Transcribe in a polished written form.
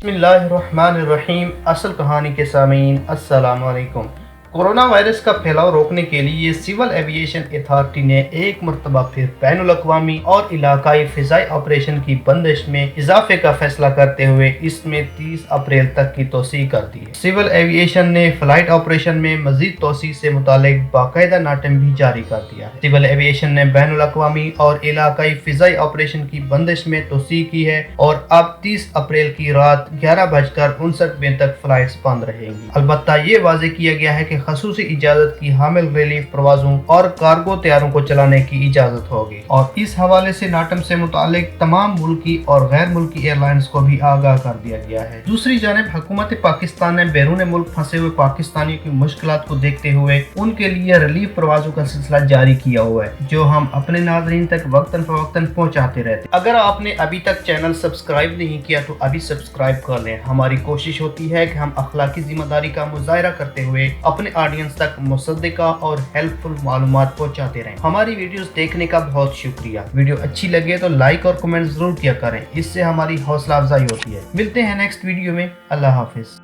बिस्मिल्लाहिर्रहमानिर्रहीम। असल कहानी के सामीन अस्सलाम वालेकुम। कोरोना वायरस का फैलाव रोकने के लिए सिविल एविएशन अथॉरिटी ने एक मरतबा फिर बैनुल अक़वामी और इलाकाई फ़िज़ाई ऑपरेशन की बंदिश में इजाफे का फैसला करते हुए इसमें 30 अप्रैल तक की तोसी कर दी है। सिविल एविएशन ने फ्लाइट ऑपरेशन में मजीद तोसी से मुतालिक बाकायदा नाटम भी जारी कर दिया है। सिविल एविएशन ने बैनुल अक़वामी और इलाकाई फ़िज़ाई ऑपरेशन की बंदिश में तोसी की है और अब 30 अप्रैल की रात 11:59 तक फ्लाइट्स बंद रहेंगी। अलबत्ता ये वाज़ेह किया गया है कि खसूसी इजाजत की हामिल रिलीफ प्रवाजों और कार्गो तैयारों को चलाने की इजाजत होगी और इस हवाले से नाटम से मुतालिक तमाम मुल्की और गैर मुल्की एयरलाइंस को भी आगाह कर दिया गया है। दूसरी जानिब हुकूमत पाकिस्तान ने बैरून मुल्क फंसे हुए पाकिस्तानियों की मुश्किलात को देखते हुए उनके लिए रिलीफ प्रवाजों का सिलसिला जारी किया हुआ है, जो हम अपने नाज़रीन तक वक्तन फवक्तन पहुँचाते रहते। अगर आपने अभी तक चैनल सब्सक्राइब नहीं किया तो अभी सब्सक्राइब कर लें। हमारी कोशिश होती है कि हम अखलाकी जिम्मेदारी का मुजाहरा करते हुए अपने ऑडियंस तक मुसद्दिका और हेल्पफुल मालूमात पहुंचाते रहें। हमारी वीडियोस देखने का बहुत शुक्रिया। वीडियो अच्छी लगे तो लाइक और कमेंट जरूर किया करें, इससे हमारी हौसला अफजाई होती है। मिलते हैं नेक्स्ट वीडियो में। अल्लाह हाफिज।